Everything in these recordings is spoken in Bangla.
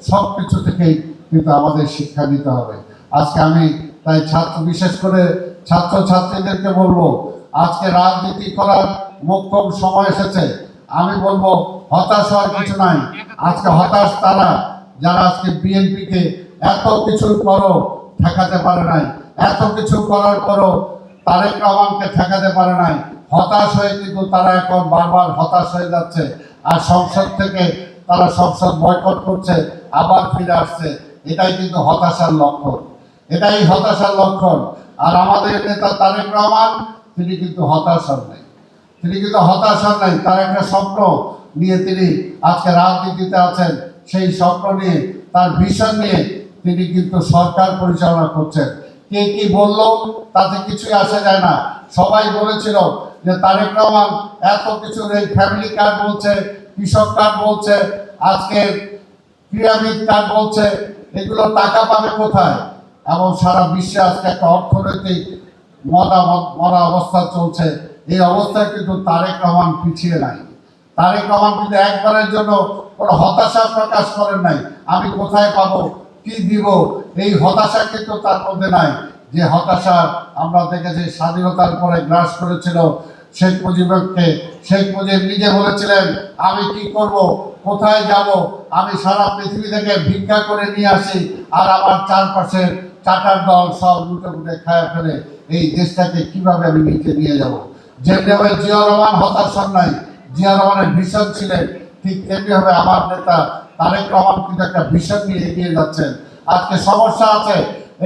সব কিছু থেকেই কিন্তু আমাদের শিক্ষা নিতে হবে। আজকে আমি তাই বিশেষ করে ছাত্রছাত্রীদেরকে বলবো, আজকে রাজনীতি করার মোক্ষম সময় এসেছে। আমি বলবো হতাশ হওয়ার কিছু নাই। আজকে হতাশ তারা যারা আজকে বিএনপিকে এত কিছুর পরও ঠেকাতে পারে নাই, এত কিছু করার পরও তারেক রহমানকে ঠেকাতে পারে নাই। হতাশ হয়ে কিন্তু তারা এখন বারবার হতাশ হয়ে যাচ্ছে, আর সংসদ থেকে তারা সংসদ বয়কট করছে, আবার ফিরে আসছে। এটাই কিন্তু হতাশার লক্ষণ, এটাই হতাশার লক্ষণ। আর আমাদের নেতা তারেক রহমান তিনি কিন্তু হতাশ হন নাই, তিনি কিন্তু হতাশ হন নাই। তার একটা স্বপ্ন নিয়ে তিনি আজকে রাজনীতিতে আছেন, সেই স্বপ্ন নিয়ে, তার ভিশন নিয়ে তিনি কিন্তু সরকার পরিচালনা করছেন। কে কি বললো তাতে কিছুই আসা যায় না। সবাই বলেছিল যে তারেক রহমান এত কিছু, এই ফ্যামিলি কার্ড বলছে, কৃষক কার্ড বলছে, আজকে ক্রীড়াবিদ কার্ড বলছে, এগুলো টাকা পাবে কোথায়? এবং সারা বিশ্বে আজকে একটা অর্থনৈতিক মরা অবস্থা চলছে। এই অবস্থায় কিন্তু তারেক রহমান পিছিয়ে নাই। তারেক রহমান কিন্তু একবারের জন্য কোনো হতাশা প্রকাশ করেন নাই, আমি কোথায় পাবো, কি দিব, এই হতাশা কিন্তু তার মধ্যে নাই। যে হতাশা আমরা দেখেছি স্বাধীনতার পরে গ্রাস করেছিল শেখ মুজিবকে। শেখ মুজিব নিজে বলেছিলেন, আমি কি করব, কোথায় যাব, আমি সারা পৃথিবী থেকে ভিক্ষা করে নিয়ে আসি, আর আমার চারপাশের চাটার দল সব লুটে ফুটে খায় ফেলে, এই দেশটাকে কিভাবে আমি নিচে নিয়ে যাব। যেভাবে জিয়া রহমান হতাশ হন নাই, জিয়া রহমানের ভিশন ছিলেন, ঠিক তেমনি হবে আমার নেতা তারেক রহমান কিন্তু একটা ভিশন নিয়ে এগিয়ে যাচ্ছেন। আজকে সমস্যা আছে,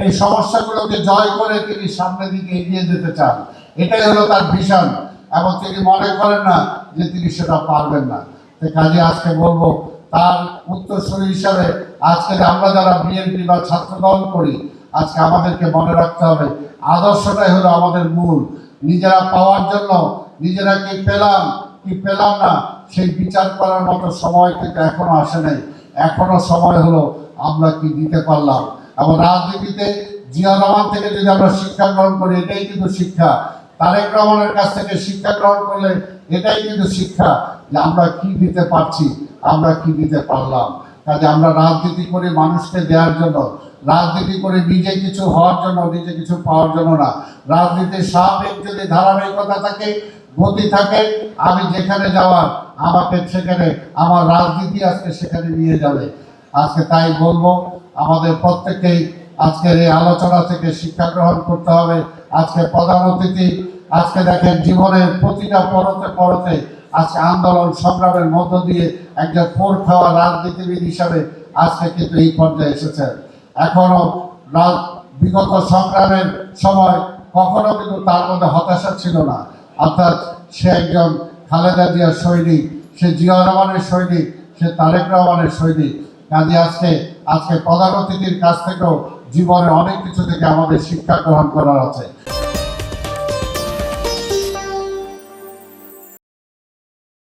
এই সমস্যাগুলোকে জয় করে তিনি সামনের দিকে এগিয়ে যেতে চান। এটাই হলো তার ভিশন, এবং তিনি মনে করেন না যে তিনি সেটা পারবেন না। কাজে আজকে বলবো তার উত্তরসূরি হিসাবে আজকে আমরা যারা বিএনপি বা ছাত্র দল করি, আজকে আমাদেরকে মনে রাখতে হবে আদর্শটাই হলো আমাদের মূল। নিজেরা পাওয়ার জন্য নিজেরা কি পেলাম কি পেলাম না সেই বিচার করার মতো সময় কিন্তু এখনো আসে নাই। এখনো সময় হলো আমরা কি দিতে পারলাম। এবং রাজনীতিতে জিয়া রহমান থেকে যদি আমরা শিক্ষা গ্রহণ করি, এটাই কিন্তু শিক্ষা। তারেক রহমানের কাছ থেকে শিক্ষা গ্রহণ করলে এটাই কিন্তু শিক্ষা, যে আমরা কি দিতে পারছি, আমরা কি দিতে পারলাম। কাজে আমরা রাজনীতি করি মানুষকে দেওয়ার জন্য, রাজনীতি করে নিজে কিছু হওয়ার জন্য, নিজে কিছু পাওয়ার জন্য না। রাজনীতির স্বাভাবিক যদি ধারাবাহিকতা থাকে, গতি থাকে, আমি যেখানে যাওয়ার আমাকে সেখানে আমার রাজনীতি আজকে সেখানে নিয়ে যাবে। আজকে তাই বলবো আমাদের প্রত্যেকেই আজকের এই আলোচনা থেকে শিক্ষা গ্রহণ করতে হবে। আজকে প্রধান অতিথি আজকে দেখেন জীবনের প্রতিটা পরতে পরতে আজকে আন্দোলন সংগ্রামের মধ্য দিয়ে একজন পোর খাওয়া রাজনীতিবিদ হিসাবে আজকে কিন্তু এই পর্যায়ে এসেছেন। এখনো বিগত সংগ্রামের সময় কখনো কিন্তু তার মধ্যে হতাশা ছিল না। অর্থাৎ সে একজন খালেদা জিয়ার সৈনিক, সে জিয়া রহমানের সৈনিক, সে তারেক রহমানের সৈনিক। কাজে আজকে প্রধান অতিথির কাছ থেকেও জীবনে অনেক কিছু থেকে আমাদের শিক্ষা গ্রহণ করার আছে।